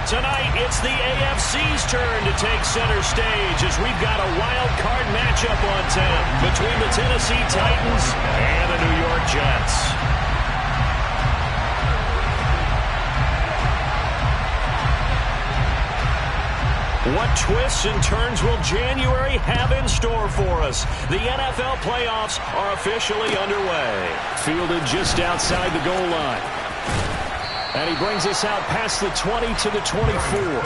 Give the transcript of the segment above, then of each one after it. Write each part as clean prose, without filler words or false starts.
Tonight, it's the AFC's turn to take center stage as we've got a wild card matchup on tap between the Tennessee Titans and the New York Jets. What twists and turns will January have in store for us? The NFL playoffs are officially underway. Fielded just outside the goal line. And he brings us out past the 20 to the 24.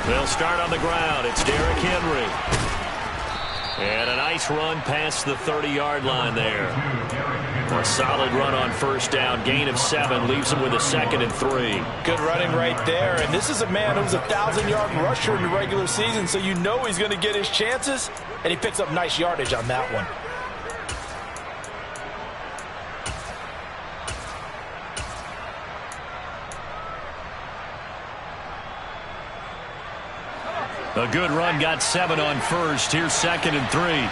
They'll start on the ground. It's Derrick Henry. And a nice run past the 30-yard line there. A solid run on first down. Gain of 7 leaves him with a 2nd and 3. Good running right there. And this is a man who's a 1,000-yard rusher in the regular season, so you know he's going to get his chances. And he picks up nice yardage on that one. A good run, got 7 on first. Here's 2nd and 3.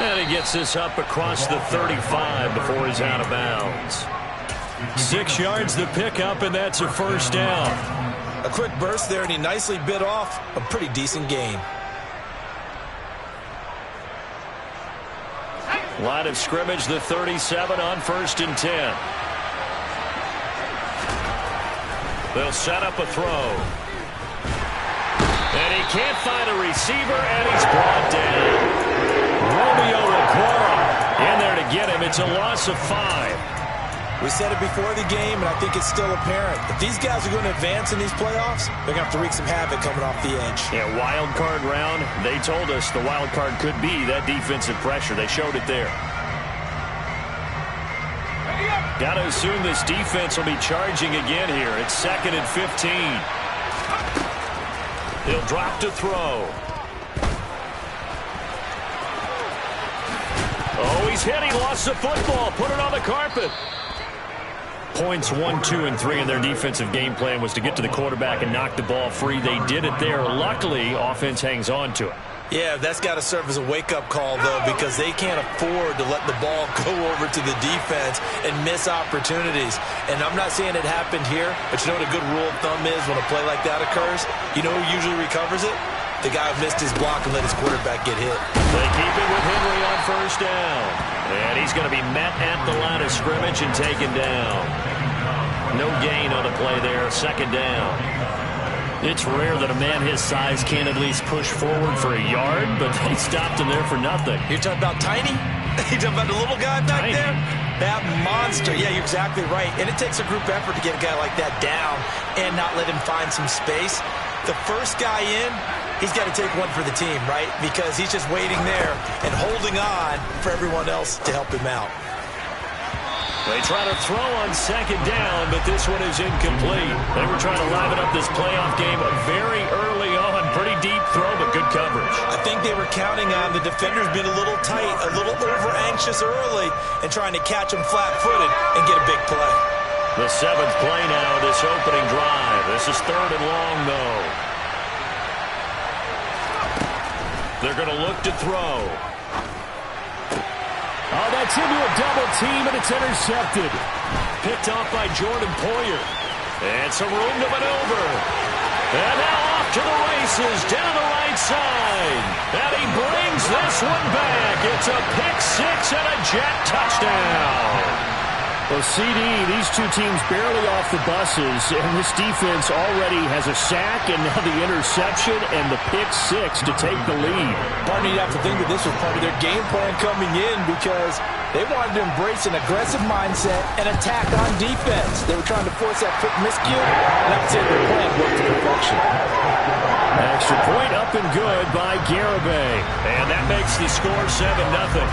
And he gets this up across the 35 before he's out of bounds. 6 yards the pickup, and that's a first down. A quick burst there, and he nicely bit off a pretty decent gain. Line of scrimmage, the 37 on 1st and 10. They'll set up a throw. And he can't find a receiver, and he's brought down. Romeo Okwara in there to get him. It's a loss of 5. We said it before the game, and I think it's still apparent. If these guys are going to advance in these playoffs, they're going to have to wreak some havoc coming off the edge. Yeah, wild card round. They told us the wild card could be that defensive pressure. They showed it there. Got to assume this defense will be charging again here. It's 2nd and 15. He'll drop to throw. Oh, he's hit. He lost the football. Put it on the carpet. Points 1, 2, and 3 in their defensive game plan was to get to the quarterback and knock the ball free. They did it there. Luckily, offense hangs on to it. Yeah, that's got to serve as a wake-up call, though, because they can't afford to let the ball go over to the defense and miss opportunities. And I'm not saying it happened here, but you know what a good rule of thumb is when a play like that occurs? You know who usually recovers it? The guy who missed his block and let his quarterback get hit. They keep it with Henry on first down. And he's going to be met at the line of scrimmage and taken down. No gain on the play there. 2nd down. It's rare that a man his size can't at least push forward for a yard, but they stopped him there for nothing. You're talking about tiny? You're talking about the little guy back there? That monster. Yeah, you're exactly right. And it takes a group effort to get a guy like that down and not let him find some space. The first guy in, he's got to take one for the team, right? Because he's just waiting there and holding on for everyone else to help him out. They try to throw on 2nd down, but this one is incomplete. They were trying to liven up this playoff game very early on. Pretty deep throw, but good coverage. I think they were counting on the defenders being a little tight, a little over-anxious early, and trying to catch them flat-footed and get a big play. The 7th play now, this opening drive. This is 3rd and long, though. They're going to look to throw. Oh, that's into a double team, and it's intercepted. Picked off by Jordan Poyer. And some room to maneuver. And now off to the races, down the right side. And he brings this one back. It's a pick-6 and a Jet touchdown. Well, CD, these two teams barely off the buses, and this defense already has a sack and now the interception and the pick-6 to take the lead. Partner, you have to think that this was part of their game plan coming in because They wanted to embrace an aggressive mindset and attack on defense. They were trying to force that quick miscue, and I would say their plan worked to perfection. Extra point up and good by Garibay. And that makes the score 7-0.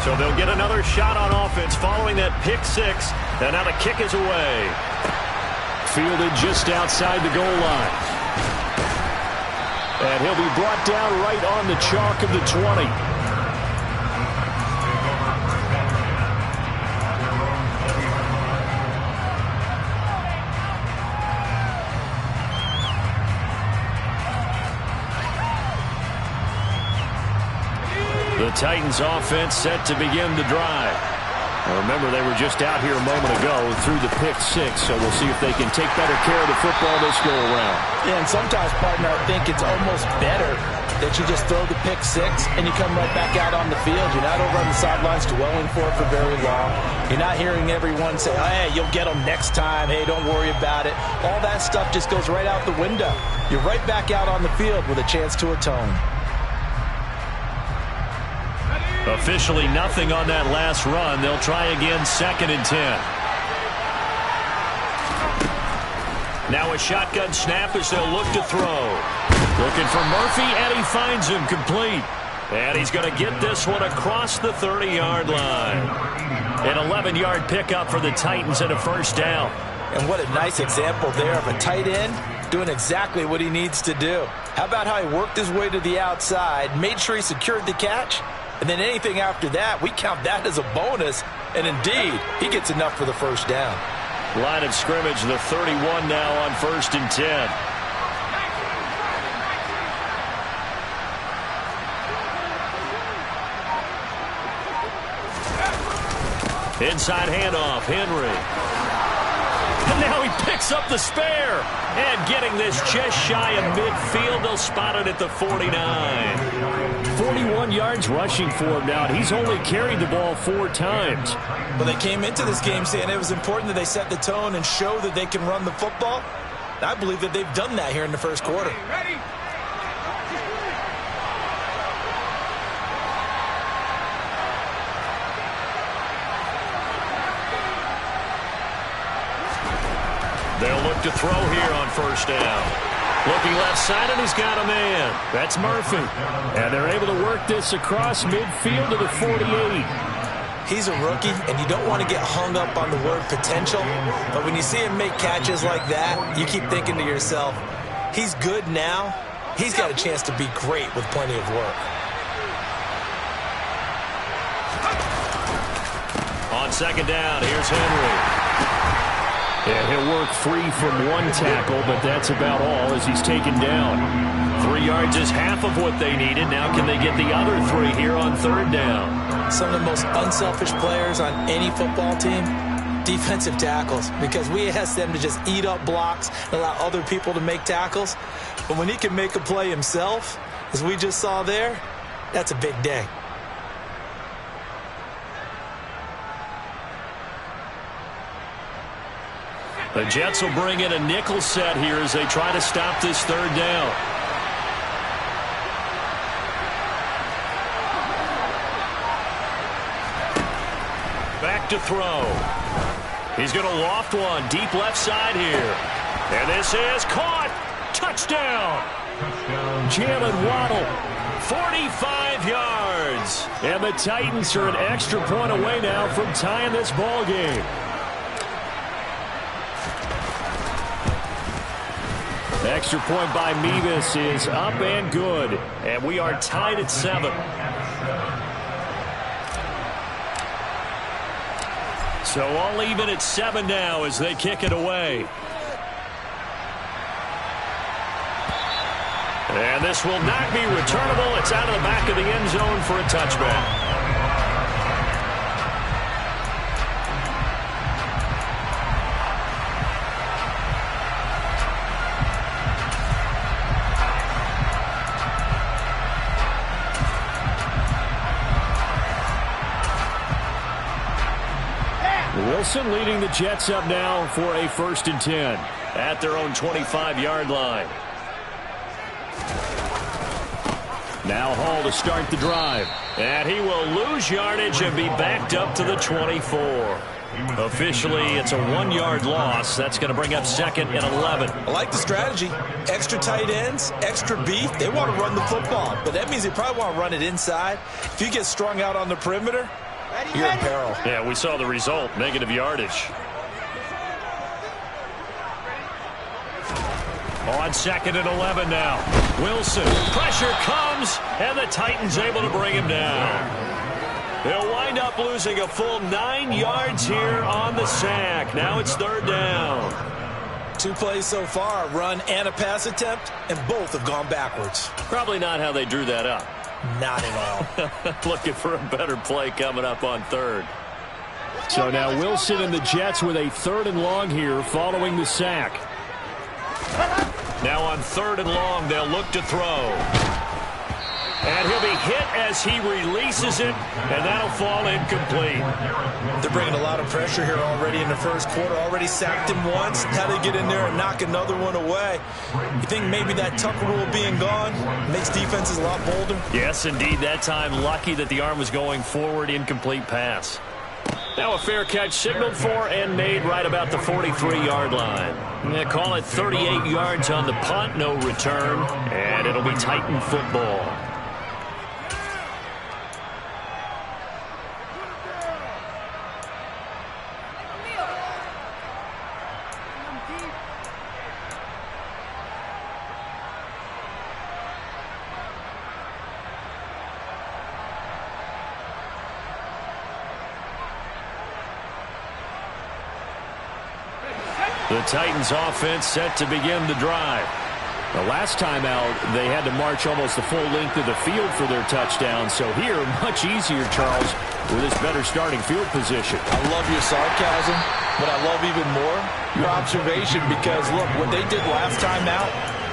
So they'll get another shot on offense following that pick six. And now the kick is away. Fielded just outside the goal line. And he'll be brought down right on the chalk of the 20. The Titans offense set to begin the drive. Now remember, they were just out here a moment ago through the pick six, so we'll see if they can take better care of the football this go around. Yeah, and sometimes, partner, I think it's almost better that you just throw the pick six and you come right back out on the field. You're not over on the sidelines dwelling for it for very long. You're not hearing everyone say, oh, hey, you'll get them next time. Hey, don't worry about it. All that stuff just goes right out the window. You're right back out on the field with a chance to atone. Officially nothing on that last run. They'll try again, 2nd and 10. Now a shotgun snap as they'll look to throw. Looking for Murphy, and he finds him complete. And he's going to get this one across the 30-yard line. An 11-yard pickup for the Titans and a first down. And what a nice example there of a tight end doing exactly what he needs to do. How about how he worked his way to the outside, made sure he secured the catch, and then anything after that, we count that as a bonus. And indeed, he gets enough for the first down. Line of scrimmage, the 31 now on 1st and 10. Inside handoff, Henry. And now he picks up the spare. And getting this just shy of midfield, they'll spot it at the 49. 41 yards rushing for him now. He's only carried the ball 4 times. But they came into this game saying it was important that they set the tone and show that they can run the football. And I believe that they've done that here in the first quarter. Ready? They'll look to throw here on first down. Looking left side, and he's got a man. That's Murphy. And they're able to work this across midfield to the 48. He's a rookie, and you don't want to get hung up on the word potential. But when you see him make catches like that, you keep thinking to yourself, he's good now. He's got a chance to be great with plenty of work. On second down, here's Henry. Yeah, he'll work free from one tackle, but that's about all as he's taken down. 3 yards is half of what they needed. Now can they get the other 3 here on third down? Some of the most unselfish players on any football team, defensive tackles, because we ask them to just eat up blocks and allow other people to make tackles. But when he can make a play himself, as we just saw there, that's a big day. The Jets will bring in a nickel set here as they try to stop this third down. Back to throw. He's going to loft one deep left side here. And this is caught. Touchdown. Jalen Waddle. 45 yards. And the Titans are an extra point away now from tying this ball game. Extra point by Mevis is up and good. And we are tied at 7. So all even at 7 now as they kick it away. And this will not be returnable. It's out of the back of the end zone for a touchback. Wilson leading the Jets up now for a 1st and 10 at their own 25-yard line. Now Hall to start the drive. And he will lose yardage and be backed up to the 24. Officially, it's a 1-yard loss. That's going to bring up 2nd and 11. I like the strategy. Extra tight ends, extra beef. They want to run the football, but that means they probably want to run it inside. If you get strung out on the perimeter, you're in peril. Yeah, we saw the result, negative yardage. On 2nd and 11 now. Wilson, pressure comes, and the Titans able to bring him down. They'll wind up losing a full 9 yards here on the sack. Now it's 3rd down. 2 plays so far, run and a pass attempt, and both have gone backwards. Probably not how they drew that up. Not at all. Looking for a better play coming up on 3rd. So now Wilson and the Jets with a 3rd and long here following the sack. Now on 3rd and long, they'll look to throw. And he'll be hit as he releases it, and that'll fall incomplete. They're bringing a lot of pressure here already in the first quarter. Already sacked him once. How they get in there and knock another one away? You think maybe that Tucker rule being gone makes defenses a lot bolder? Yes, indeed. That time, lucky that the arm was going forward, incomplete pass. Now a fair catch signaled for and made right about the 43-yard line. They call it 38 yards on the punt, no return, and it'll be Titan football. The Titans offense set to begin the drive. The last time out, they had to march almost the full length of the field for their touchdown. So here, much easier, Charles, with this better starting field position. I love your sarcasm, but I love even more your observation because, look, what they did last time out,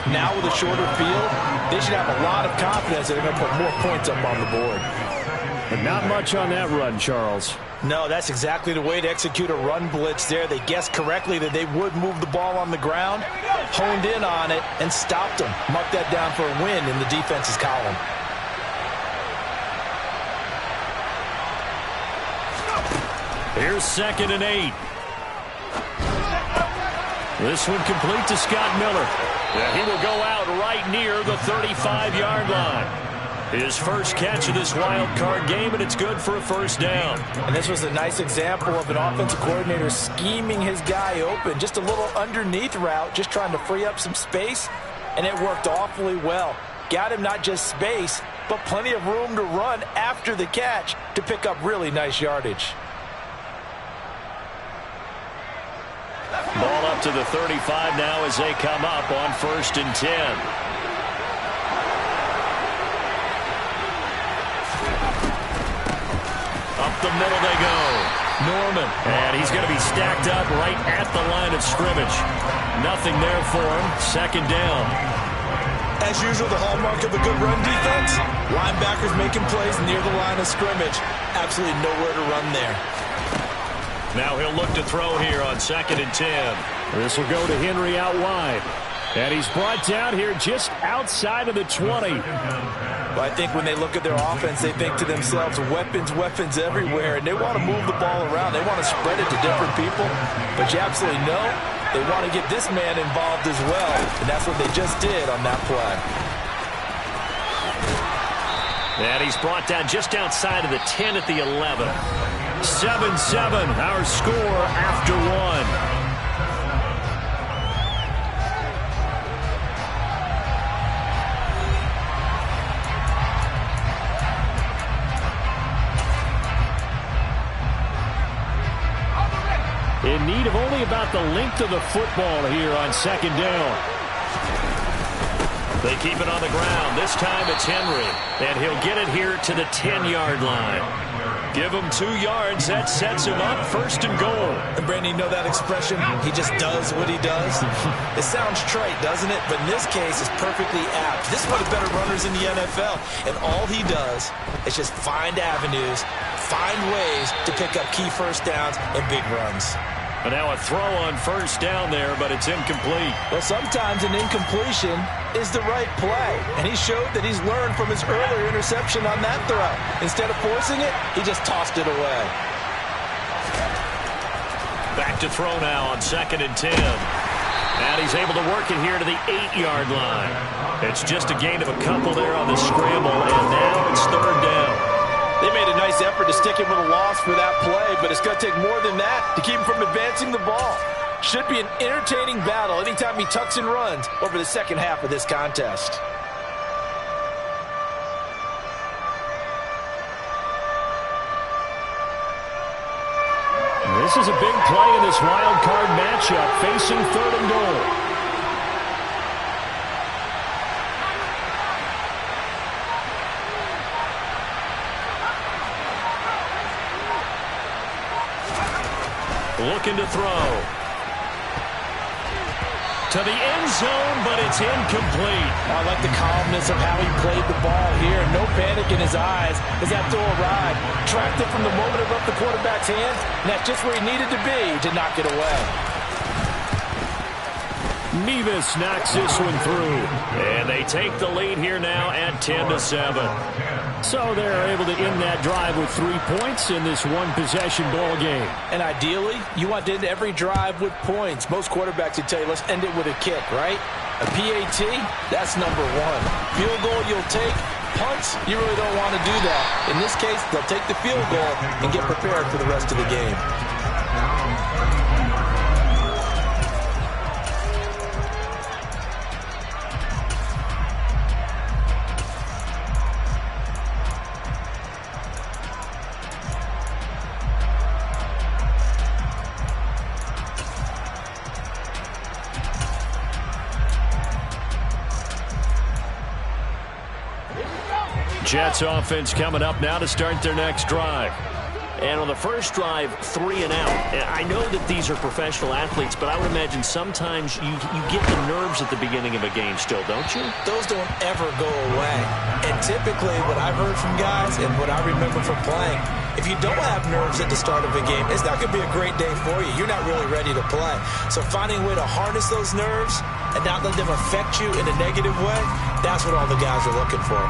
now with a shorter field, they should have a lot of confidence that they're going to put more points up on the board. But not much on that run, Charles. No, that's exactly the way to execute a run blitz there. They guessed correctly that they would move the ball on the ground, honed in on it, and stopped them. Mark that down for a win in the defense's column. Here's 2nd and 8. This one complete to Scott Miller. Yeah, he will go out right near the 35-yard line. His first catch of this wild card game, and it's good for a 1st down. And this was a nice example of an offensive coordinator scheming his guy open. Just a little underneath route, just trying to free up some space, and it worked awfully well. Got him not just space, but plenty of room to run after the catch to pick up really nice yardage. Ball up to the 35 now as they come up on 1st and 10. Up the middle they go. Norman. And he's going to be stacked up right at the line of scrimmage. Nothing there for him. 2nd down. As usual, the hallmark of a good run defense, linebackers making plays near the line of scrimmage. Absolutely nowhere to run there. Now he'll look to throw here on 2nd and 10. This will go to Henry out wide. And he's brought down here just outside of the 20. But I think when they look at their offense, they think to themselves, weapons, weapons everywhere, and they want to move the ball around. They want to spread it to different people. But you absolutely know they want to get this man involved as well, and that's what they just did on that play. And he's brought down just outside of the 10 at the 11. 7-7, our score after 1. In need of only about the length of the football here on 2nd down. They keep it on the ground. This time it's Henry. And he'll get it here to the 10-yard line. Give him 2 yards. That sets him up 1st and goal. And Brandon, you know that expression? He just does what he does. It sounds trite, doesn't it? But in this case, it's perfectly apt. This is one of the better runners in the NFL. And all he does is just find avenues, find ways to pick up key 1st downs and big runs. And now a throw on first down there, but it's incomplete. Well, sometimes an incompletion is the right play. And he showed that he's learned from his earlier interception on that throw. Instead of forcing it, he just tossed it away. Back to throw now on 2nd and 10. And he's able to work it here to the 8-yard line. It's just a gain of a couple there on the scramble, and now it's 3rd down. They made a nice effort to stick him with a loss for that play, but it's going to take more than that to keep him from advancing the ball. Should be an entertaining battle anytime he tucks and runs over the second half of this contest. This is a big play in this wild card matchup, facing 3rd and goal. Looking to throw. To the end zone, but it's incomplete. I like the calmness of how he played the ball here. No panic in his eyes as that throw arrived. Tracked it from the moment it left the quarterback's hands, and that's just where he needed to be to knock it away. Mevis knocks this one through. And they take the lead here now at 10-7. So they're able to end that drive with 3 points in this one-possession ball game. And ideally, you want to end every drive with points. Most quarterbacks would tell you, let's end it with a kick, right? A PAT, that's number 1. Field goal you'll take. Punts, you really don't want to do that. In this case, they'll take the field goal and get prepared for the rest of the game. Jets offense coming up now to start their next drive. And on the first drive, 3 and out. I know that these are professional athletes, but I would imagine sometimes you get the nerves at the beginning of a game still, don't you? Those don't ever go away. And typically what I've heard from guys and what I remember from playing, if you don't have nerves at the start of a game, it's not going to be a great day for you. You're not really ready to play. So finding a way to harness those nerves and not let them affect you in a negative way, that's what all the guys are looking for.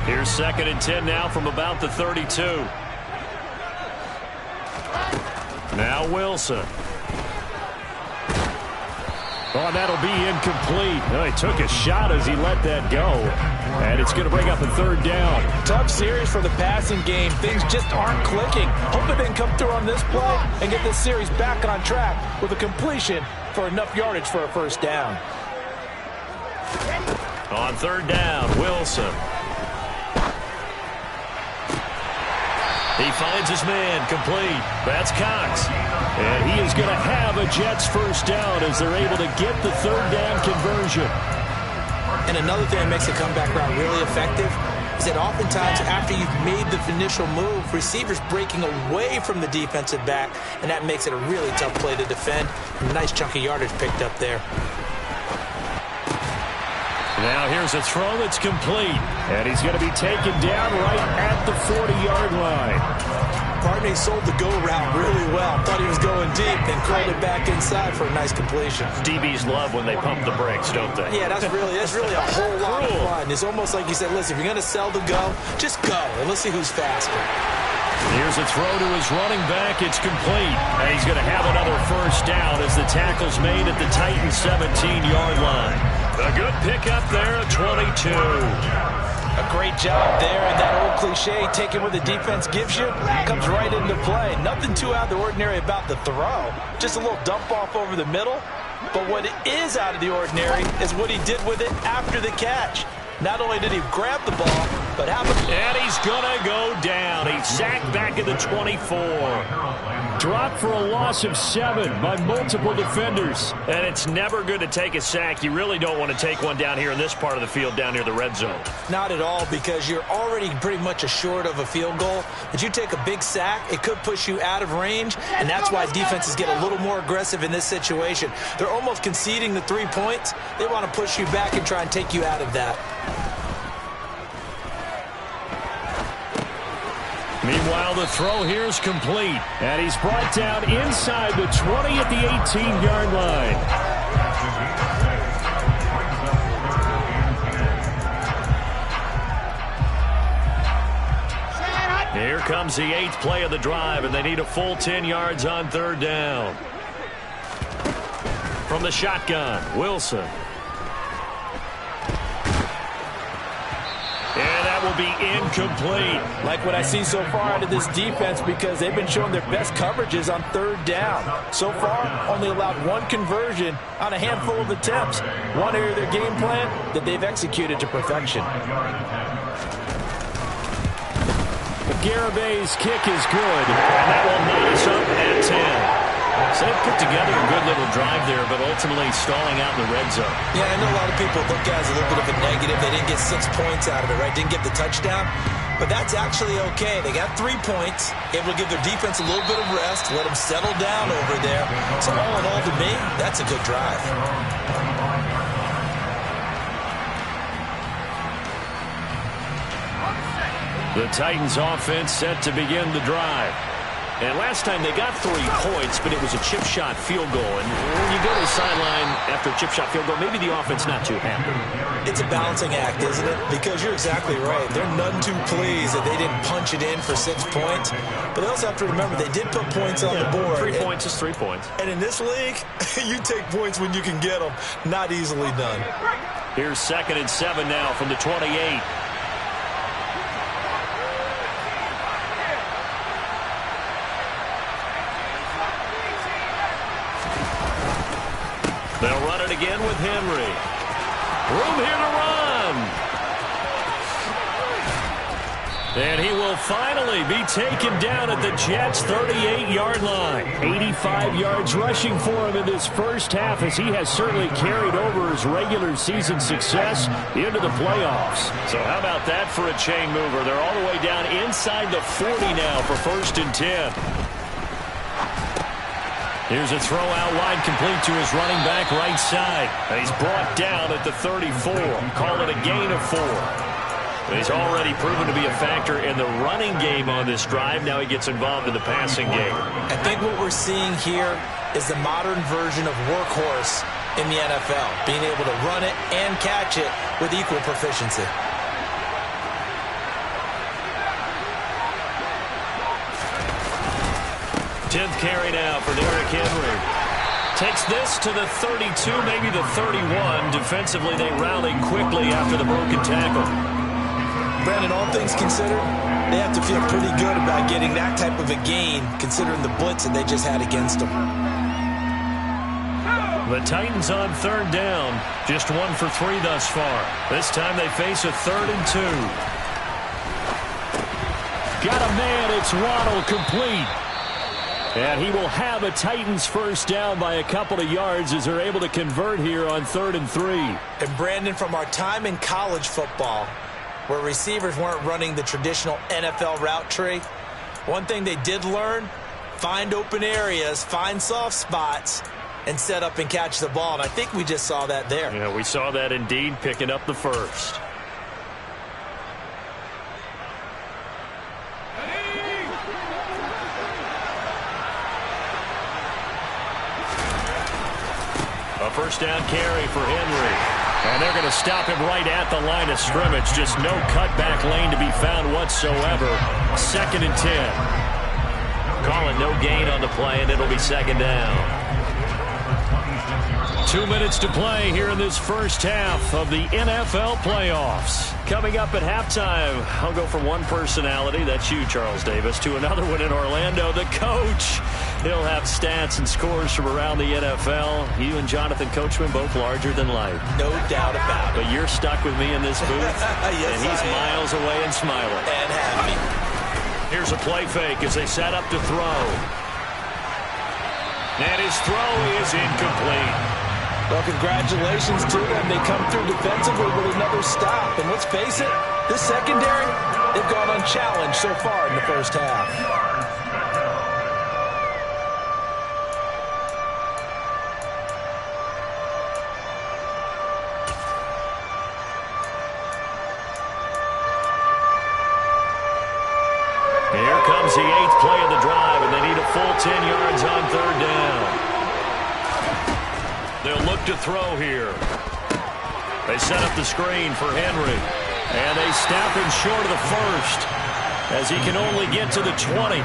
Here's 2nd and 10 now from about the 32. Now Wilson. Oh, that'll be incomplete. Oh, he took a shot as he let that go. And it's going to bring up a 3rd down. Tough series for the passing game. Things just aren't clicking. Hope they can come through on this play and get this series back on track with a completion for enough yardage for a 1st down. On 3rd down, Wilson. He finds his man, complete. That's Cox. And he is going to have a Jets 1st down as they're able to get the 3rd down conversion. And another thing that makes the comeback route really effective is that oftentimes after you've made the initial move, receivers breaking away from the defensive back, and that makes it a really tough play to defend. A nice chunk of yardage picked up there. Now here's a throw that's complete. And he's going to be taken down right at the 40-yard line. Barney sold the go route really well. Thought he was going deep, then curled it back inside for a nice completion. DBs love when they pump the brakes, don't they? Yeah, that's really a whole lot of fun. It's almost like you said, listen, if you're going to sell the go, just go, and let's see who's faster. Here's a throw to his running back. It's complete. And he's going to have another 1st down as the tackle's made at the Titans' 17-yard line. A good pickup there at 22. A great job there, and that old cliche, taking what the defense gives you, comes right into play. Nothing too out of the ordinary about the throw. Just a little dump off over the middle. But what is out of the ordinary is what he did with it after the catch. Not only did he grab the ball, but how about... And he's going to go down. He's sacked back at the 24. Dropped for a loss of 7 by multiple defenders. And it's never good to take a sack. You really don't want to take one down here in this part of the field, down near the red zone. Not at all, because you're already pretty much assured of a field goal. But you take a big sack, it could push you out of range, and that's why defenses get a little more aggressive in this situation. They're almost conceding the 3 points. They want to push you back and try and take you out of that. Meanwhile, the throw here is complete. And he's brought down inside the 20 at the 18-yard line. Here comes the 8th play of the drive, and they need a full 10 yards on 3rd down. From the shotgun, Wilson. And that will be incomplete. Like what I see so far out of this defense, because they've been showing their best coverages on 3rd down. So far, only allowed 1 conversion on a handful of attempts. One area of their game plan that they've executed to perfection. Garabay's kick is good, and that will knot us up at 10. So they've put together a good little drive there, but ultimately stalling out in the red zone. Yeah, I know a lot of people look at it as a little bit of a negative. They didn't get 6 points out of it, right? Didn't get the touchdown. But that's actually okay. They got 3 points, able to give their defense a little bit of rest, let them settle down over there. So all in all, to me, that's a good drive. The Titans offense set to begin the drive. And last time they got 3 points, but it was a chip shot field goal. And when you go to the sideline after a chip shot field goal, maybe the offense not too happy. It's a balancing act, isn't it? Because you're exactly right. They're none too pleased that they didn't punch it in for 6 points. But they also have to remember they did put points on the board. 3 points is 3 points. And in this league, you take points when you can get them. Not easily done. Here's 2nd and 7 now from the 28. They'll run it again with Henry. Room here to run. And he will finally be taken down at the Jets' 38-yard line. 85 yards rushing for him in this first half, as he has certainly carried over his regular season success into the playoffs. So how about that for a chain mover? They're all the way down inside the 40 now for 1st and 10. Here's a throw out wide, complete to his running back right side. And he's brought down at the 34. Call it a gain of 4. But he's already proven to be a factor in the running game on this drive. Now he gets involved in the passing game. I think what we're seeing here is the modern version of workhorse in the NFL, being able to run it and catch it with equal proficiency. Tenth carry now for Derrick Henry. Takes this to the 32, maybe the 31. Defensively, they rallied quickly after the broken tackle. Brandon, all things considered, they have to feel pretty good about getting that type of a gain, considering the blitz that they just had against them. The Titans on 3rd down. Just 1 for 3 thus far. This time they face a 3rd and 2. Got a man. It's Waddle, complete. And he will have a Titans first down by a couple of yards as they're able to convert here on 3rd and 3. And Brandon, from our time in college football, where receivers weren't running the traditional NFL route tree, one thing they did learn, find open areas, find soft spots, and set up and catch the ball. And I think we just saw that there. Yeah, we saw that indeed, picking up the first. A first down carry for Henry. And they're going to stop him right at the line of scrimmage. Just no cutback lane to be found whatsoever. 2nd and 10. Call it no gain on the play, and it'll be 2nd down. 2 minutes to play here in this first half of the NFL playoffs. Coming up at halftime, I'll go from one personality, that's you, Charles Davis, to another one in Orlando, the coach. He'll have stats and scores from around the NFL. You and Jonathan Coachman, both larger than life. No doubt about it. But you're stuck with me in this booth, yes, and he's miles away and smiling. And happy. Here's a play fake as they set up to throw. And his throw is incomplete. Well, congratulations to them. They come through defensively with another stop. And let's face it, this secondary, they've gone unchallenged so far in the first half. Here is the 8th play of the drive, and they need a full 10 yards on 3rd down. They'll look to throw here. They set up the screen for Henry, and they snap him short of the first as he can only get to the 20.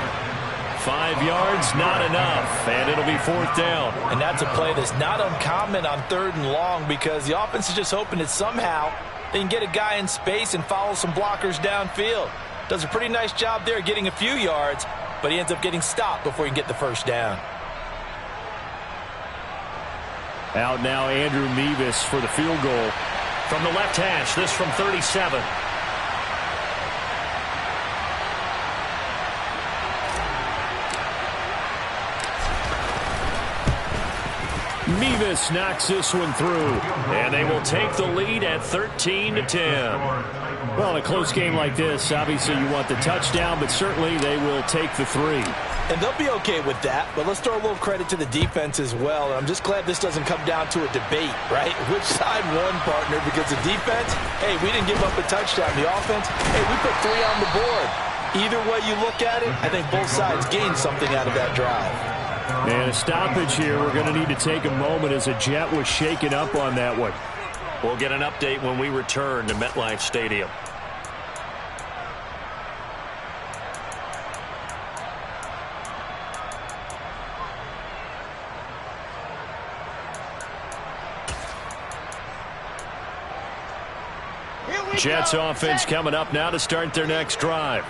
5 yards, not enough, and it'll be 4th down. And that's a play that's not uncommon on 3rd and long because the offense is just hoping that somehow they can get a guy in space and follow some blockers downfield. Does a pretty nice job there getting a few yards, but he ends up getting stopped before he can get the first down. Out now, Andrew Nevis for the field goal. From the left hash, this from 37. Nevis knocks this one through, and they will take the lead at 13-10. Well, in a close game like this, obviously you want the touchdown, but certainly they will take the 3. And they'll be okay with that, but let's throw a little credit to the defense as well. And I'm just glad this doesn't come down to a debate, right? Which side won, partner? Because the defense, hey, we didn't give up a touchdown. The offense, hey, we put 3 on the board. Either way you look at it, I think both sides gained something out of that drive. And a stoppage here. We're going to need to take a moment as a Jet was shaken up on that one. We'll get an update when we return to MetLife Stadium. Jets offense coming up now to start their next drive.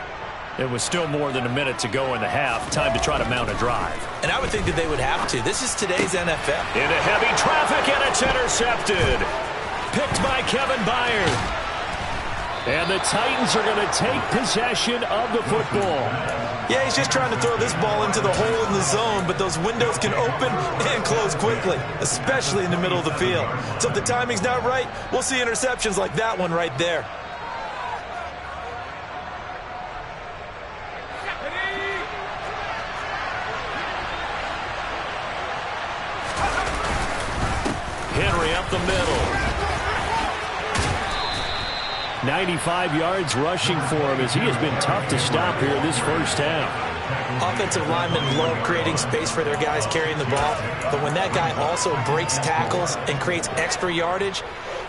It was still more than a minute to go in the half. Time to try to mount a drive. And I would think that they would have to. This is today's NFL. Into heavy traffic, and it's intercepted. Picked by Kevin Byard. And the Titans are going to take possession of the football. Yeah, he's just trying to throw this ball into the hole in the zone, but those windows can open and close quickly, especially in the middle of the field. So if the timing's not right, we'll see interceptions like that one right there. Henry up the middle. 95 yards rushing for him as he has been tough to stop here this first half. Offensive linemen love creating space for their guys carrying the ball, but when that guy also breaks tackles and creates extra yardage,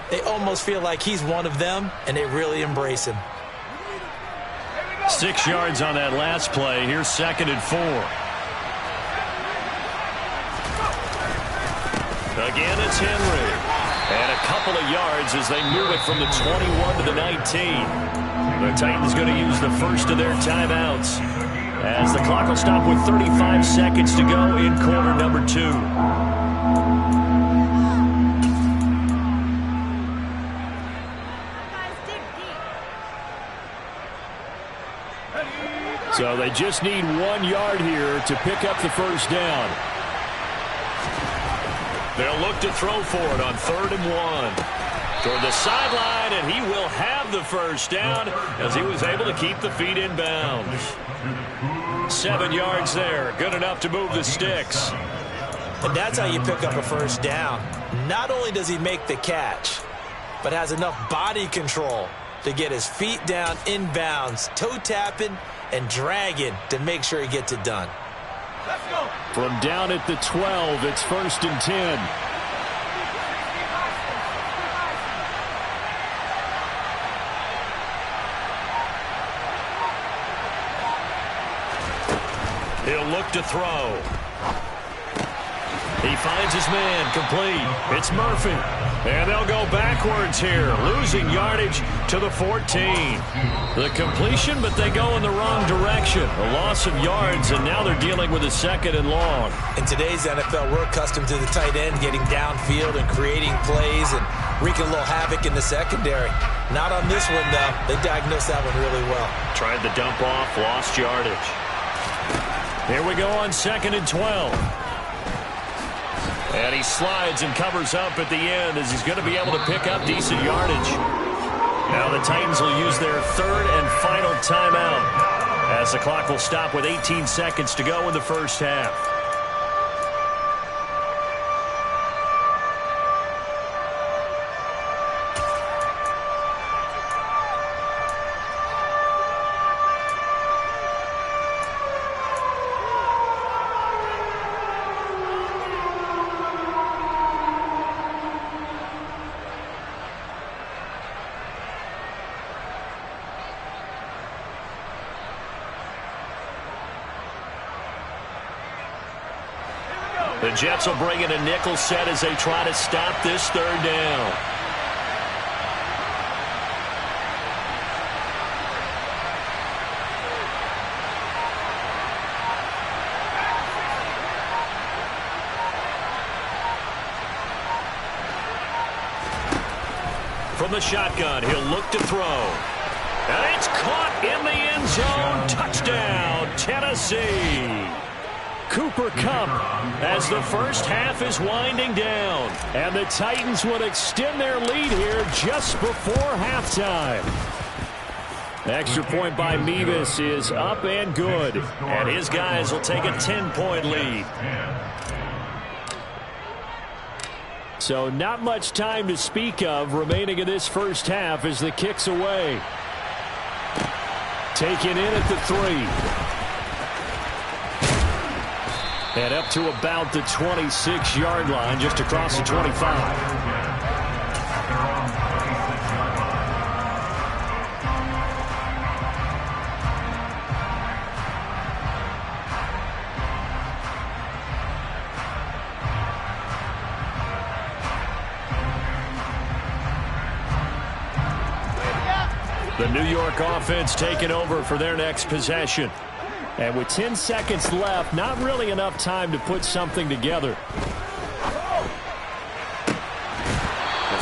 they almost feel like he's one of them, and they really embrace him. 6 yards on that last play. Here's 2nd and 4. Again, it's Henry. And a couple of yards as they move it from the 21 to the 19. The Titans going to use the first of their timeouts as the clock will stop with 35 seconds to go in quarter number 2. So they just need 1 yard here to pick up the first down. They'll look to throw for it on 3rd and 1. Toward the sideline, and he will have the first down as he was able to keep the feet in bounds. 7 yards there, good enough to move the sticks. And that's how you pick up a first down. Not only does he make the catch, but has enough body control to get his feet down in bounds, toe tapping and dragging to make sure he gets it done. Let's go. From down at the 12, it's 1st and 10. He'll look to throw. He finds his man, complete. It's Murphy. And they'll go backwards here, losing yardage to the 14. The completion, but they go in the wrong direction. A loss of yards, and now they're dealing with a 2nd and long. In today's NFL, we're accustomed to the tight end getting downfield and creating plays and wreaking a little havoc in the secondary. Not on this one, though. They diagnosed that one really well. Tried the dump off, lost yardage. Here we go on 2nd and 12. And he slides and covers up at the end as he's going to be able to pick up decent yardage. Now the Titans will use their 3rd and final timeout as the clock will stop with 18 seconds to go in the first half. The Jets will bring in a nickel set as they try to stop this third down. From the shotgun, he'll look to throw. And it's caught in the end zone. Touchdown, Tennessee. Cooper Kupp as the first half is winding down. And the Titans would extend their lead here just before halftime. Extra point by Mevis is up and good. And his guys will take a 10-point lead. So not much time to speak of remaining in this first half as the kick's away. Taken in at the 3. And up to about the 26-yard line, just across the 25. The New York offense taking over for their next possession. And with 10 seconds left, not really enough time to put something together.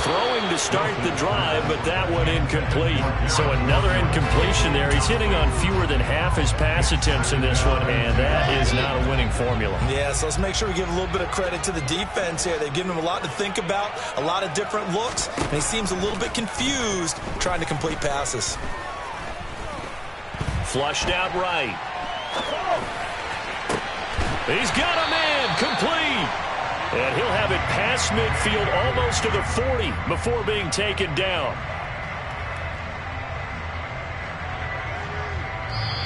Throwing to start the drive, but that one incomplete. So another incompletion there. He's hitting on fewer than half his pass attempts in this one, and that is not a winning formula. Yeah, so let's make sure we give a little bit of credit to the defense here. They've given him a lot to think about, a lot of different looks, and he seems a little bit confused trying to complete passes. Flushed out right. He's got a man complete. And he'll have it past midfield almost to the 40 before being taken down.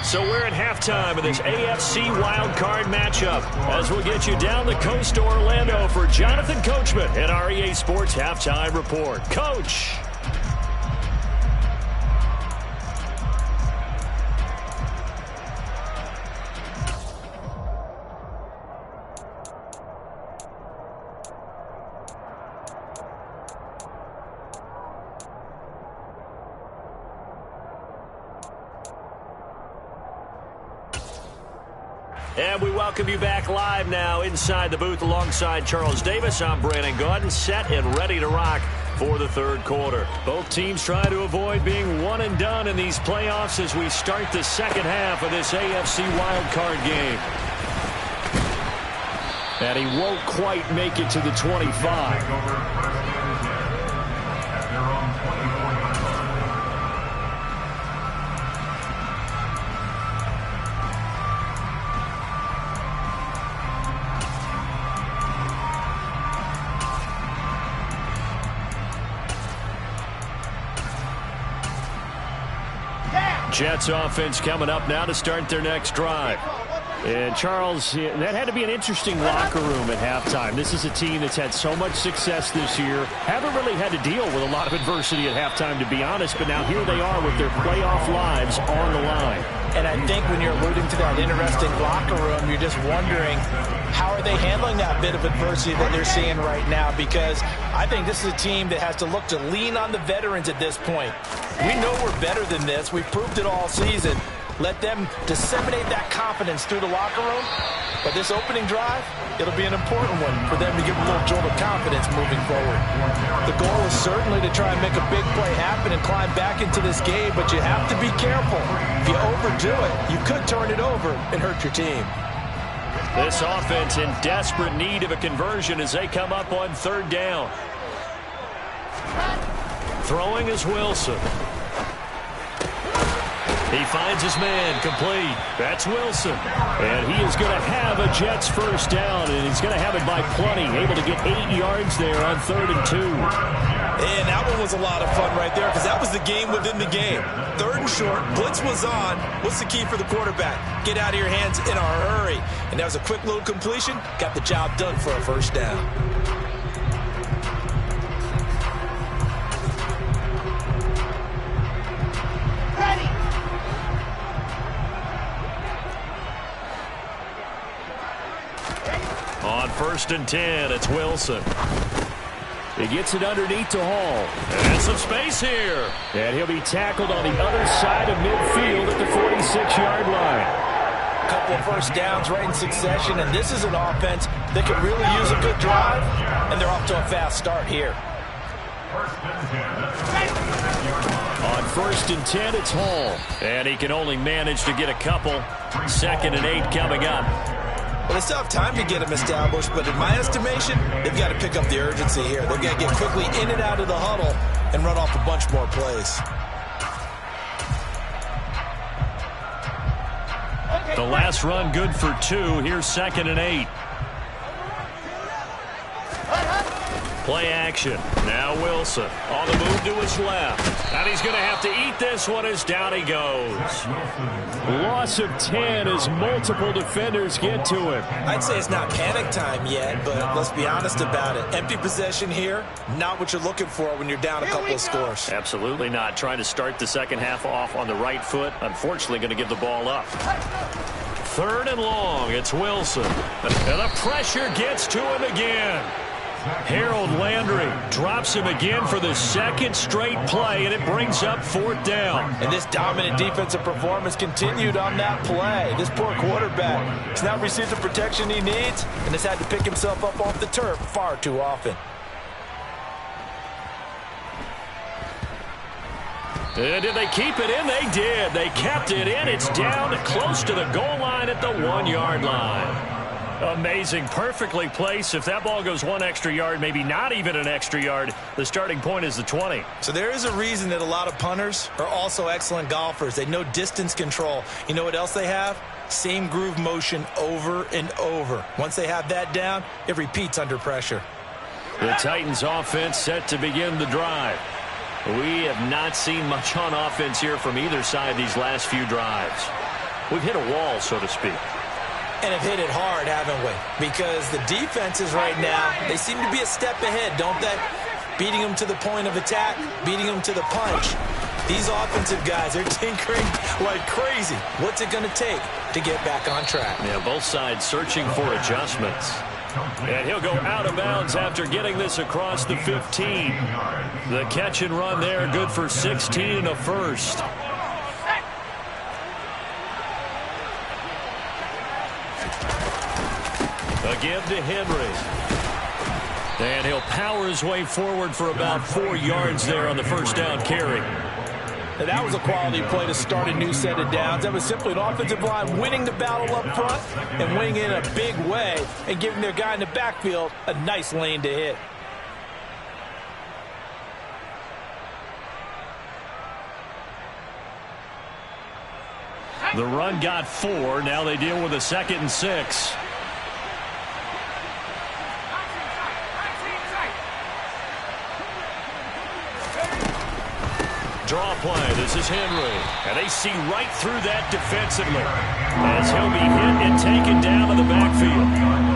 So we're at halftime of this AFC wildcard matchup as we'll get you down the coast to Orlando for Jonathan Coachman at our EA Sports Halftime Report. Coach. And we welcome you back live now inside the booth alongside Charles Davis. I'm Brandon Gaudin, set and ready to rock for the third quarter. Both teams try to avoid being one and done in these playoffs as we start the second half of this AFC wildcard game. And he won't quite make it to the 25. Jets offense coming up now to start their next drive. And Charles, that had to be an interesting locker room at halftime. This is a team that's had so much success this year. Haven't really had to deal with a lot of adversity at halftime, to be honest. But now here they are with their playoff lives on the line. And I think when you're alluding to that interesting locker room, you're just wondering, how are they handling that bit of adversity that they're seeing right now? Because I think this is a team that has to look to lean on the veterans at this point. We know we're better than this. We've proved it all season. Let them disseminate that confidence through the locker room. But this opening drive, it'll be an important one for them to give a little jolt of confidence moving forward. The goal is certainly to try and make a big play happen and climb back into this game, but you have to be careful. If you overdo it, you could turn it over and hurt your team. This offense in desperate need of a conversion as they come up on third down. Throwing is Wilson. He finds his man complete. That's Wilson. And he is going to have a Jets first down, and he's going to have it by plenty. Able to get 8 yards there on 3rd and 2. And that one was a lot of fun right there because that was the game within the game. 3rd and short, blitz was on. What's the key for the quarterback? Get out of your hands in a hurry. And that was a quick little completion. Got the job done for a first down. 1st and 10. It's Wilson. He gets it underneath to Hall. And some space here. And he'll be tackled on the other side of midfield at the 46-yard line. A couple of first downs right in succession, and this is an offense that could really use a good drive, and they're off to a fast start here. On 1st and 10, it's Hall. And he can only manage to get a couple. 2nd and 8 coming up. Well, they still have time to get them established, but in my estimation, they've got to pick up the urgency here. They've got to get quickly in and out of the huddle and run off a bunch more plays. The last run good for 2. Here's 2nd and 8. Play action. Now Wilson on the move to his left. And he's going to have to eat this one as down he goes. Loss of 10 as multiple defenders get to him. I'd say it's not panic time yet, but let's be honest about it. Empty possession here, not what you're looking for when you're down a couple of scores. Absolutely not. Trying to start the second half off on the right foot. Unfortunately, going to give the ball up. 3rd and long. It's Wilson. And the pressure gets to him again. Harold Landry drops him again for the 2nd straight play, and it brings up 4th down. And this dominant defensive performance continued on that play. This poor quarterback has not received the protection he needs and has had to pick himself up off the turf far too often. Did they keep it in? They did. They kept it in. It's down close to the goal line at the 1-yard line. Amazing. Perfectly placed. If that ball goes 1 extra yard, maybe not even an extra yard, the starting point is the 20. So there is a reason that a lot of punters are also excellent golfers. They know distance control. You know what else they have? Same groove motion over and over. Once they have that down, it repeats under pressure. The Titans offense set to begin the drive. We have not seen much on offense here from either side these last few drives. We've hit a wall, so to speak. And have hit it hard, haven't we? Because the defenses right now, they seem to be a step ahead, don't they? Beating them to the point of attack, beating them to the punch. These offensive guys, they're tinkering like crazy. What's it going to take to get back on track? Yeah, both sides searching for adjustments. And he'll go out of bounds after getting this across the 15. The catch and run there, good for 16 and a first. Again to Henry. And he'll power his way forward for about 4 yards there on the first down carry. And that was a quality play to start a new set of downs. That was simply an offensive line winning the battle up front and winning it in a big way and giving their guy in the backfield a nice lane to hit. The run got 4. Now they deal with a 2nd and 6. Draw play. This is Henry. And they see right through that defensively as he'll be hit and taken down in the backfield.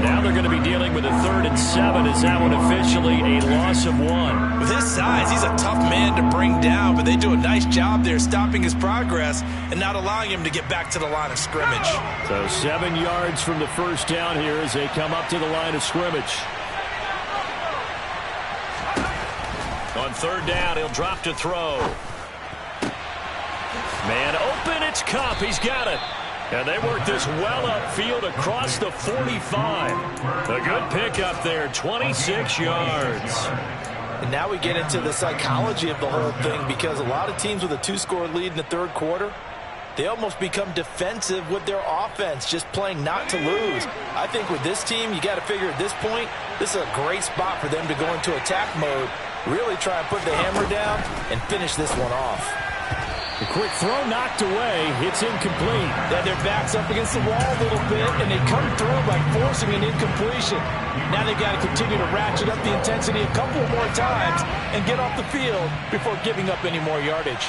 Now they're going to be dealing with a 3rd and 7. Is that one officially a loss of 1? With his size, he's a tough man to bring down, but they do a nice job there stopping his progress and not allowing him to get back to the line of scrimmage. So 7 yards from the first down here as they come up to the line of scrimmage. On 3rd down, he'll drop to throw. Man open, it's Kupp. He's got it. And they work this well upfield across the 45. A good pickup there, 26 yards. And now we get into the psychology of the whole thing because a lot of teams with a 2-score lead in the 3rd quarter, they almost become defensive with their offense, just playing not to lose. I think with this team, you got to figure at this point, this is a great spot for them to go into attack mode, really try and put the hammer down and finish this one off. The quick throw knocked away. It's incomplete. Then their back's up against the wall a little bit, and they come through by forcing an incompletion. Now they've got to continue to ratchet up the intensity a couple more times and get off the field before giving up any more yardage.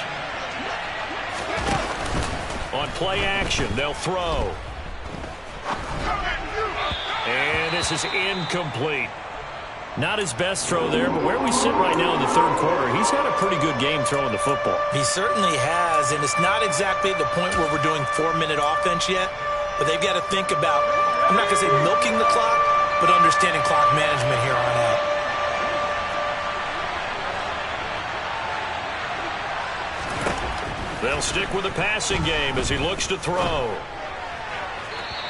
On play action, they'll throw. And this is incomplete. Not his best throw there, but where we sit right now in the 3rd quarter, he's had a pretty good game throwing the football. He certainly has, and it's not exactly the point where we're doing 4-minute offense yet, but they've got to think about, I'm not going to say milking the clock, but understanding clock management here on out. They'll stick with the passing game as he looks to throw.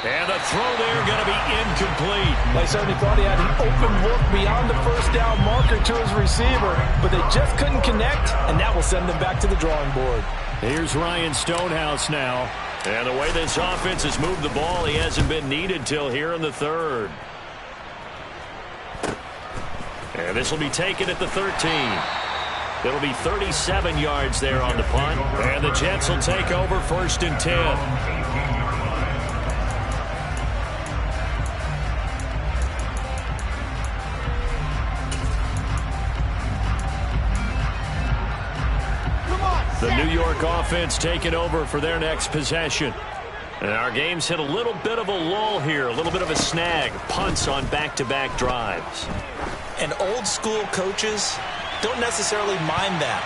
And the throw there going to be incomplete. They certainly thought he had an open look beyond the first down marker to his receiver, but they just couldn't connect, and that will send them back to the drawing board. Here's Ryan Stonehouse now. And the way this offense has moved the ball, he hasn't been needed till here in the third. And this will be taken at the 13. It'll be 37 yards there on the punt. And the Jets will take over 1st and 10. The New York offense taking over for their next possession. And our game's hit a little bit of a lull here, a little bit of a snag. Punts on back-to-back drives. And old school coaches don't necessarily mind that.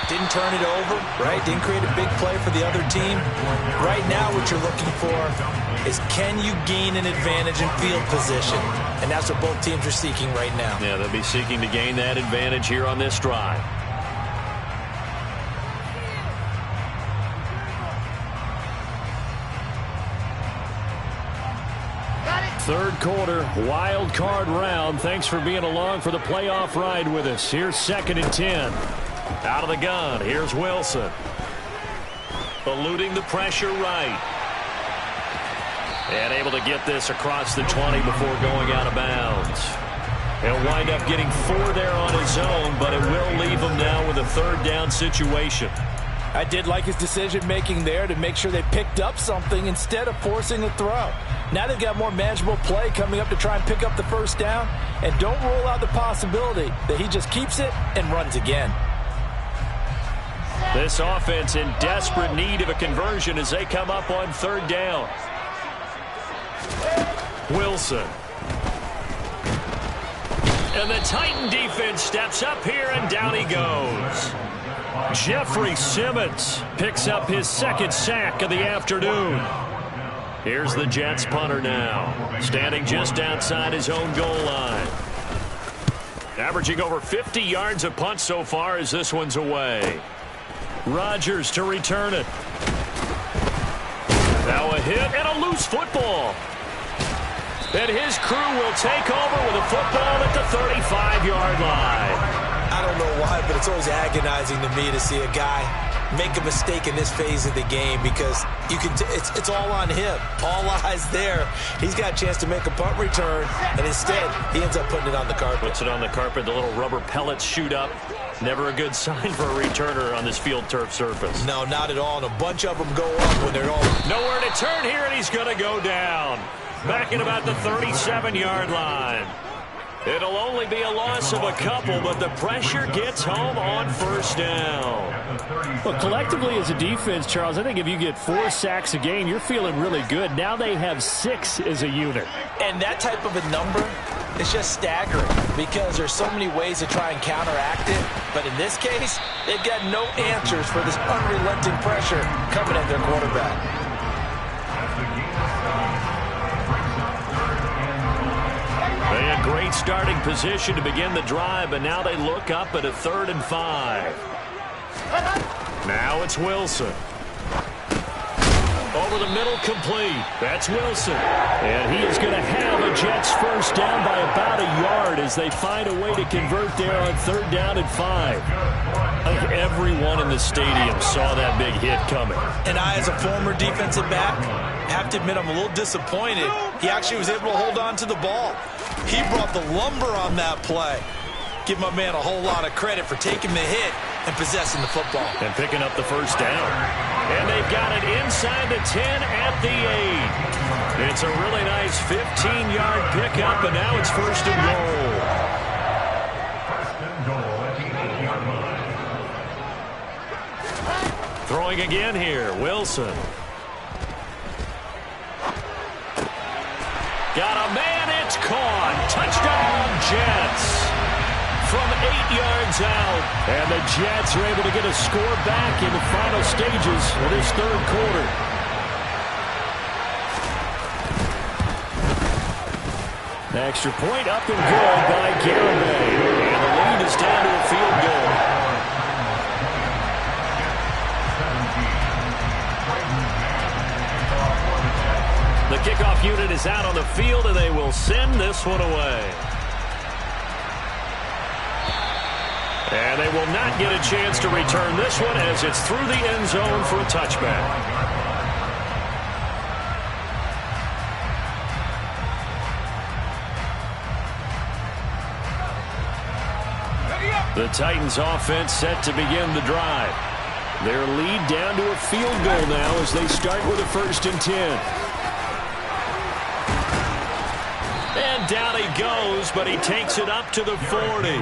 Didn't turn it over, right? Didn't create a big play for the other team. Right now what you're looking for is, can you gain an advantage in field position? And that's what both teams are seeking right now. Yeah, they'll be seeking to gain that advantage here on this drive. Third quarter, wild card round. Thanks for being along for the playoff ride with us. Here's 2nd and 10. Out of the gun, here's Wilson. Eluding the pressure right. And able to get this across the 20 before going out of bounds. He'll wind up getting 4 there on his own, but it will leave him now with a 3rd down situation. I did like his decision-making there to make sure they picked up something instead of forcing a throw. Now they've got more manageable play coming up to try and pick up the 1st down, and don't rule out the possibility that he just keeps it and runs again. This offense in desperate need of a conversion as they come up on 3rd down. Wilson. And the Titan defense steps up here, and down he goes. Jeffrey Simmons picks up his 2nd sack of the afternoon. Here's the Jets punter now, standing just outside his own goal line. Averaging over 50 yards a punt so far as this one's away. Rodgers to return it. Now a hit and a loose football. And his crew will take over with a football at the 35-yard line. I don't know why, but it's always agonizing to me to see a guy make a mistake in this phase of the game, because you can it's all on him. All eyes there. He's got a chance to make a punt return, and instead he ends up putting it on the carpet. Puts it on the carpet. The little rubber pellets shoot up. Never a good sign for a returner on this field turf surface. No, not at all. And a bunch of them go up when they're all... Nowhere to turn here, and he's going to go down. Back at about the 37-yard line. It'll only be a loss of a couple, but the pressure gets home on 1st down. Well, collectively as a defense, Charles, I think if you get 4 sacks a game, you're feeling really good. Now they have 6 as a unit. And that type of a number is just staggering, because there's so many ways to try and counteract it. But in this case, they've got no answers for this unrelenting pressure coming at their quarterback. They had great starting position to begin the drive, but now they look up at a 3rd and 5. Now it's Wilson. Over the middle, complete. That's Wilson. And he is going to have a Jets 1st down by about a yard as they find a way to convert there on 3rd down and 5. I think everyone in the stadium saw that big hit coming. And I, as a former defensive back, have to admit I'm a little disappointed. He actually was able to hold on to the ball. He brought the lumber on that play. Give my man a whole lot of credit for taking the hit and possessing the football. And picking up the 1st down. And they've got it inside the 10 at the 8. It's a really nice 15-yard pickup, and now it's 1st and goal. Throwing again here, Wilson. Got a man, it's caught. Touchdown, Jets. From 8 yards out. And the Jets are able to get a score back in the final stages of this 3rd quarter. Extra point up and good by Garibay. And the lead is down to a field goal. The kickoff unit is out on the field, and they will send this one away. And they will not get a chance to return this one as it's through the end zone for a touchback. The Titans offense set to begin the drive. Their lead down to a field goal now as they start with a 1st and 10. And down he goes, but he takes it up to the 40.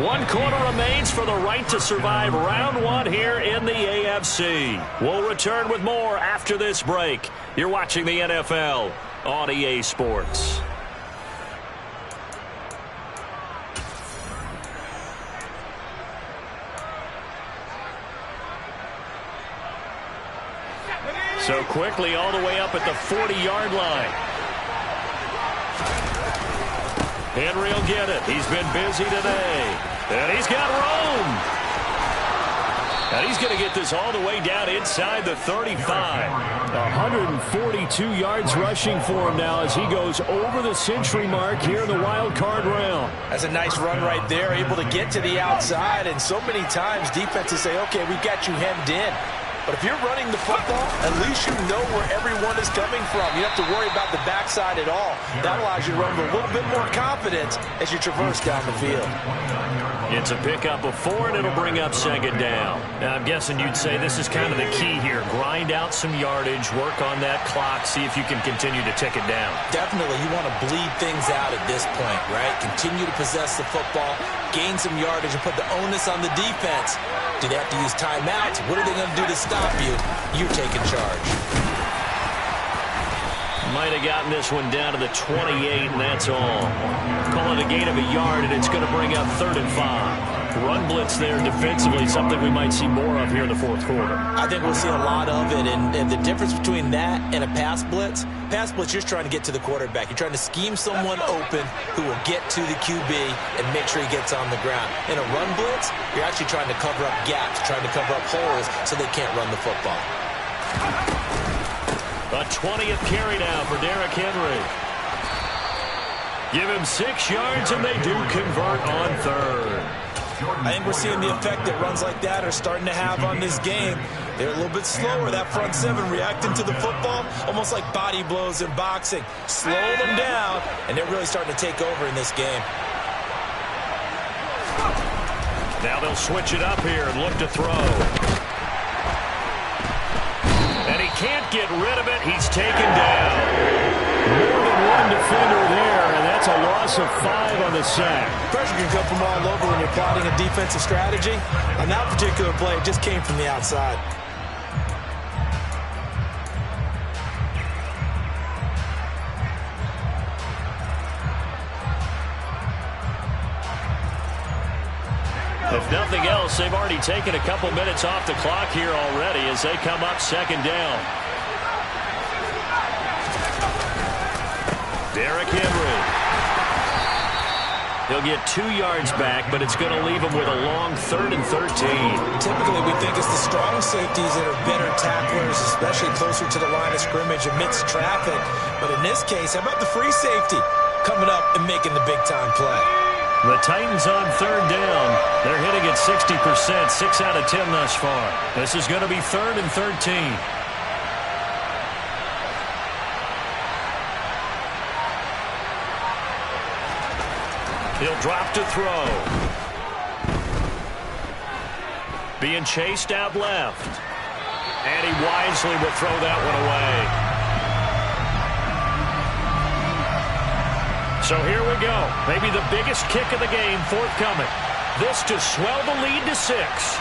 One quarter remains for the right to survive round one here in the AFC. We'll return with more after this break. You're watching the NFL on EA Sports. So quickly all the way up at the 40-yard line. Henry will get it. He's been busy today. And he's got room. And he's going to get this all the way down inside the 35. 142 yards rushing for him now as he goes over the century mark here in the wild card round. That's a nice run right there, able to get to the outside. And so many times defenses say, okay, we've got you hemmed in. But if you're running the football, at least you know where everyone is coming from. You don't have to worry about the backside at all. That allows you to run with a little bit more confidence as you traverse down the field. It's a pickup of 4, and it'll bring up 2nd down. Now, I'm guessing you'd say this is kind of the key here. Grind out some yardage, work on that clock, see if you can continue to tick it down. Definitely, you want to bleed things out at this point, right? Continue to possess the football, gain some yardage, and put the onus on the defense. Do they have to use timeouts? What are they going to do to stop you? You're taking charge. Might have gotten this one down to the 28, and that's all. Call it a gain of a yard, and it's going to bring up 3rd and 5. Run blitz there defensively, something we might see more of here in the 4th quarter. I think we'll see a lot of it, and the difference between that and a pass blitz, you're just trying to get to the quarterback. You're trying to scheme someone open who will get to the QB and make sure he gets on the ground. In a run blitz, you're actually trying to cover up gaps, trying to cover up holes so they can't run the football. A 20th carry now for Derrick Henry. Give him 6 yards, and they do convert on 3rd. I think we're seeing the effect that runs like that are starting to have on this game. They're a little bit slower, that front 7, reacting to the football, almost like body blows in boxing. Slow them down, and they're really starting to take over in this game. Now they'll switch it up here and look to throw. And he can't get rid of it. He's taken down. More than one defender there, and that's a loss of 5 on the sack. Pressure can come from all over when you're plotting a defensive strategy. On that particular play, it just came from the outside. If nothing else, they've already taken a couple minutes off the clock here already as they come up 2nd down. Derrick Henry. He'll get 2 yards back, but it's going to leave him with a long 3rd and 13. Typically, we think it's the strong safeties that are better tacklers, especially closer to the line of scrimmage amidst traffic. But in this case, how about the free safety coming up and making the big-time play? The Titans on 3rd down. They're hitting at 60%, 6 out of 10 thus far. This is going to be 3rd and 13. He'll drop to throw. Being chased out left. And he wisely will throw that one away. So here we go. Maybe the biggest kick of the game forthcoming. This to swell the lead to 6.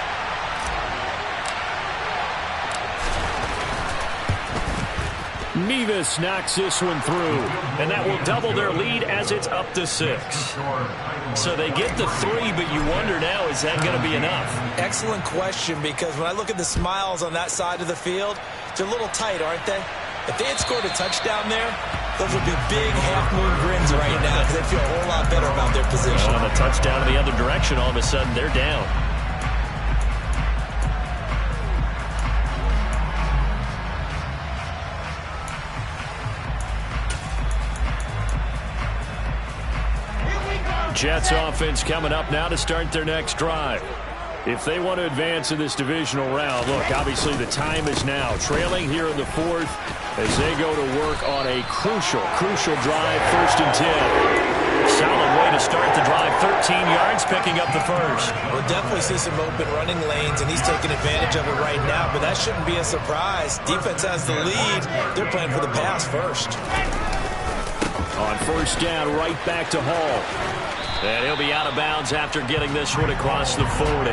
Mevis knocks this one through, and that will double their lead as it's up to 6. So they get the 3, but you wonder now, is that going to be enough? Excellent question, because when I look at the smiles on that side of the field, They're a little tight, aren't they? If they had scored a touchdown there, those would be big half-moon grins right now because they'd feel a whole lot better about their position. On a touchdown in the other direction, all of a sudden they're down. Jets offense coming up now to start their next drive. If they want to advance in this divisional round, look, obviously the time is now. Trailing here in the fourth as they go to work on a crucial drive, 1st and 10. Solid way to start the drive, 13 yards, picking up the first. We'll definitely see some open running lanes, and he's taking advantage of it right now, but that shouldn't be a surprise. Defense has the lead. They're playing for the pass first. On 1st down, right back to Hall. And he'll be out of bounds after getting this one across the 40.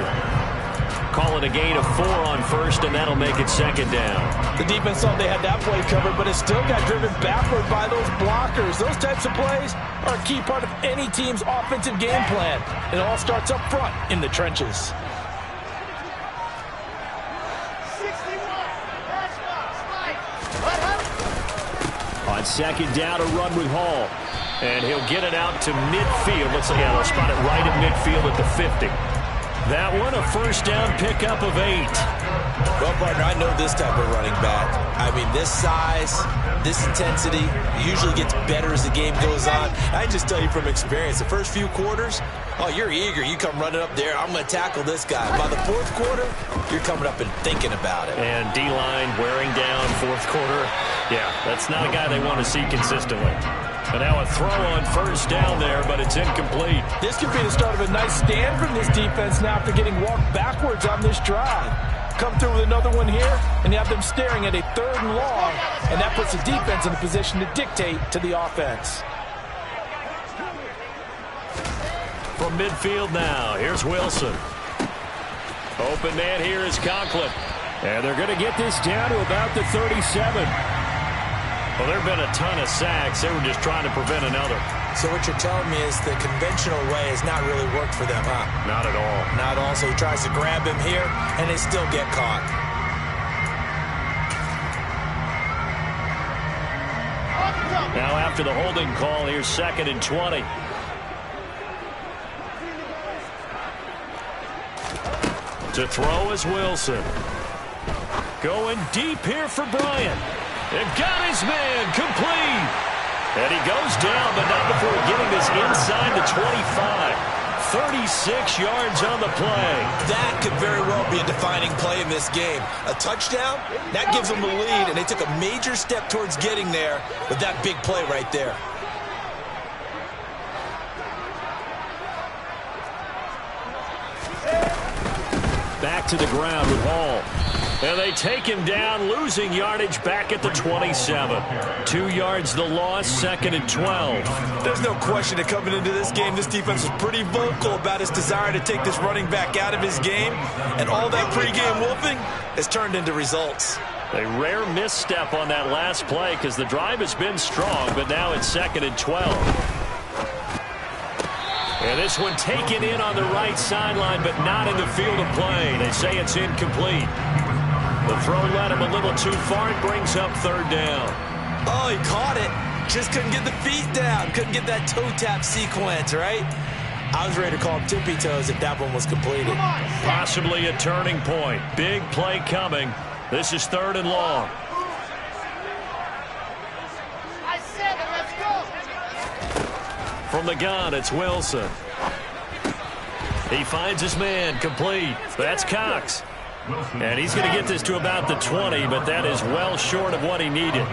Call it a gain of 4 on 1st, and that'll make it 2nd down. The defense thought they had that play covered, but it still got driven backward by those blockers. Those types of plays are a key part of any team's offensive game plan. It all starts up front in the trenches. On 2nd down, a run with Hall. And he'll get it out to midfield. Looks like, they'll spot it right at midfield at the 50. That one, a 1st down pickup of 8. Well, partner, I know this type of running back. I mean, this size, this intensity usually gets better as the game goes on. I just tell you from experience, the first few quarters, oh, you're eager. You come running up there, I'm going to tackle this guy. By the 4th quarter, you're coming up and thinking about it. And D-line wearing down 4th quarter. Yeah, that's not a guy they want to see consistently. And now a throw on 1st down there, but it's incomplete. This could be the start of a nice stand from this defense now after getting walked backwards on this drive. Come through with another one here, and you have them staring at a 3rd and long, and that puts the defense in a position to dictate to the offense. From midfield now, here's Wilson. Open man here is Conklin. And they're going to get this down to about the 37. Well, there have been a ton of sacks. They were just trying to prevent another. So what you're telling me is the conventional way has not really worked for them, huh? Not at all. Not at all. So he tries to grab him here, and they still get caught. Now after the holding call, here's 2nd and 20. To throw is Wilson. Going deep here for Bryant. They've got his man complete. And he goes down, but not before getting this inside the 25. 36 yards on the play. That could very well be a defining play in this game. A touchdown, that gives them the lead, and they took a major step towards getting there with that big play right there. Back to the ground with Hall. And they take him down, losing yardage back at the 27. 2 yards the loss, 2nd and 12. There's no question that coming into this game, this defense was pretty vocal about his desire to take this running back out of his game. And all that pregame wolfing has turned into results. A rare misstep on that last play because the drive has been strong, but now it's 2nd and 12. And this one taken in on the right sideline, but not in the field of play. They say it's incomplete. The throw led him a little too far. It brings up 3rd down. Oh, he caught it. Just couldn't get the feet down. Couldn't get that toe tap sequence, right? I was ready to call him tippy toes if that one was completed. Possibly a turning point. Big play coming. This is 3rd and long. From the gun, it's Wilson. He finds his man complete. That's Cox. And he's going to get this to about the 20, but that is well short of what he needed.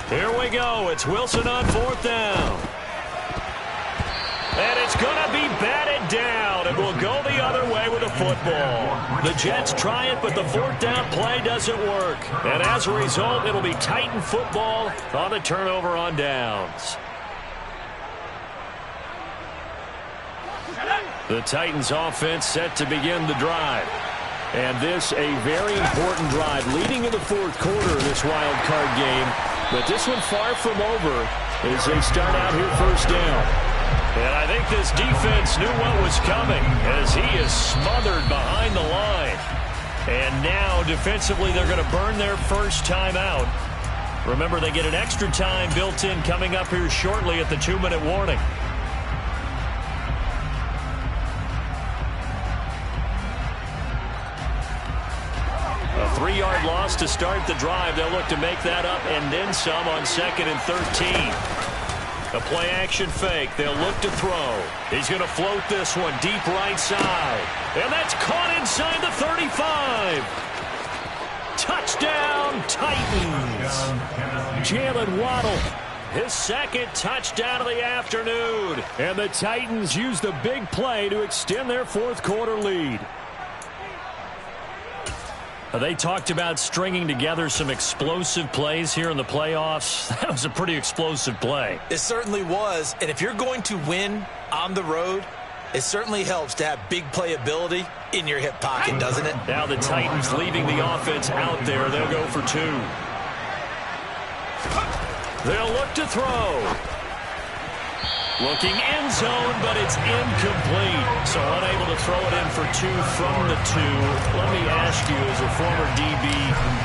Here we go. It's Wilson on 4th down. And it's going to be batted down. It will go the other way with a football. The Jets try it, but the 4th down play doesn't work. And as a result, it'll be Titan football on the turnover on downs. The Titans offense set to begin the drive. And this a very important drive leading in the fourth quarter of this wild card game. But this one far from over as they start out here first down. And I think this defense knew what was coming as he is smothered behind the line. And now defensively they're going to burn their first time out. Remember, they get an extra time built in coming up here shortly at the 2-minute warning. A 3-yard loss to start the drive. They'll look to make that up and then some on 2nd and 13. A play-action fake. They'll look to throw. He's going to float this one deep right side. And that's caught inside the 35. Touchdown, Titans. Jalen Waddle, his second touchdown of the afternoon. And the Titans use the big play to extend their fourth quarter lead. They talked about stringing together some explosive plays here in the playoffs. That was a pretty explosive play. It certainly was. And if you're going to win on the road, it certainly helps to have big playability in your hip pocket, doesn't it? Now the Titans leaving the offense out there. They'll go for 2. They'll look to throw. Looking end zone, but it's incomplete. So unable to throw it in for 2 from the 2. Let me ask you, as a former DB,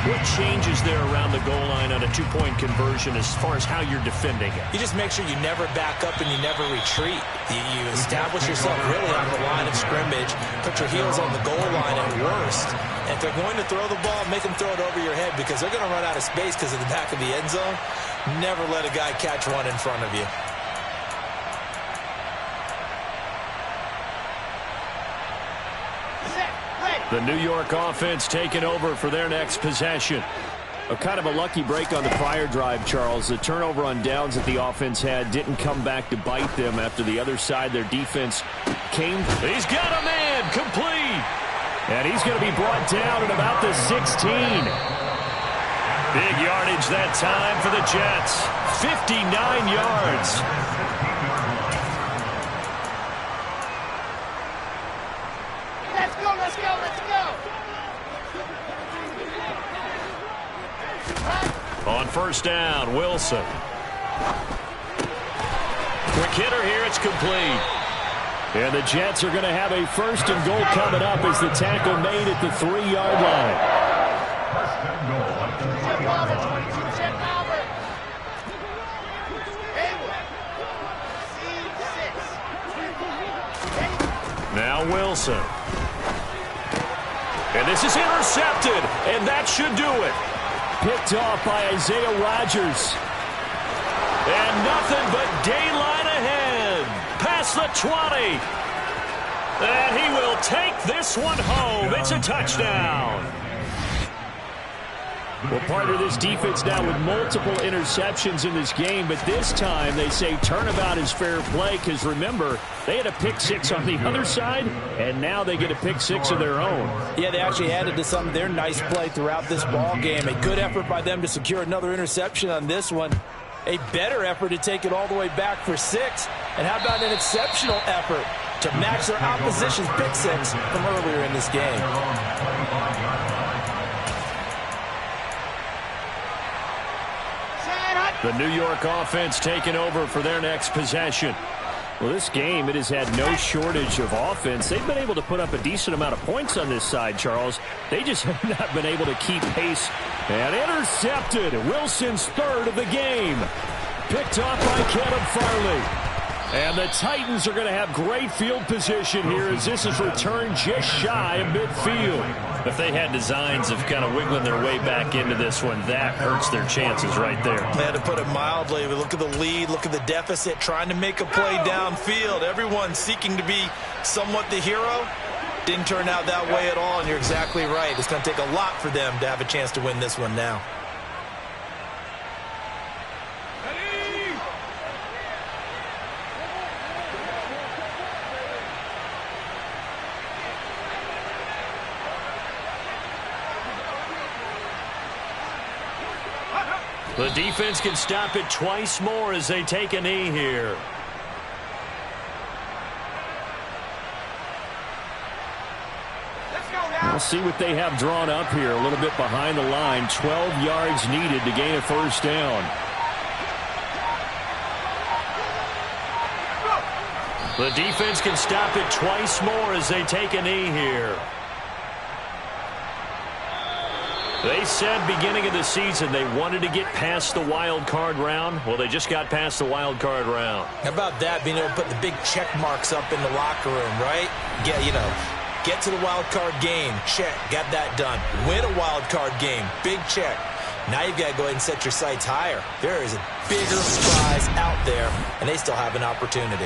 what changes there around the goal line on a 2-point conversion as far as how you're defending it? You just make sure you never back up and you never retreat. You establish yourself really on the line of scrimmage, put your heels on the goal line at worst. And if they're going to throw the ball, make them throw it over your head because they're going to run out of space because of the back of the end zone. Never let a guy catch one in front of you. The New York offense taking over for their next possession. A kind of a lucky break on the prior drive, Charles. The turnover on downs that the offense had didn't come back to bite them after the other side. Their defense came. He's got a man complete. And he's going to be brought down at about the 16. Big yardage that time for the Jets. 59 yards. On first down, Wilson. Quick hitter here, it's complete. And the Jets are going to have a 1st and goal coming up as the tackle made at the 3-yard line. Now Wilson. And this is intercepted, and that should do it. Picked off by Isaiah Rodgers. And nothing but daylight ahead. Past the 20. And he will take this one home. It's a touchdown. Well, partner, this defense now with multiple interceptions in this game, but this time they say turnabout is fair play because, remember, they had a pick 6 on the other side, and now they get a pick 6 of their own. Yeah, they actually added to some of their nice play throughout this ball game. A good effort by them to secure another interception on this one. A better effort to take it all the way back for 6. And how about an exceptional effort to match their opposition's pick 6 from earlier in this game? The New York offense taking over for their next possession. Well, this game, it has had no shortage of offense. They've been able to put up a decent amount of points on this side, Charles. They just have not been able to keep pace. And intercepted. Wilson's 3rd of the game. Picked off by Caleb Farley. And the Titans are going to have great field position here as this is returned just shy of midfield. If they had designs of kind of wiggling their way back into this one, that hurts their chances right there. They had to put it mildly. Look at the lead, look at the deficit, trying to make a play downfield. Everyone seeking to be somewhat the hero. Didn't turn out that way at all, and you're exactly right. It's going to take a lot for them to have a chance to win this one now. The defense can stop it twice more as they take a knee here. We'll see what they have drawn up here. A little bit behind the line. 12 yards needed to gain a first down. The defense can stop it twice more as they take a knee here. They said beginning of the season they wanted to get past the wild card round. Well, they just got past the wild card round. How about that, being able to put the big check marks up in the locker room, right? Get to the wild card game. Check. Got that done. Win a wild card game. Big check. Now you've got to go ahead and set your sights higher. There is a bigger prize out there, and they still have an opportunity.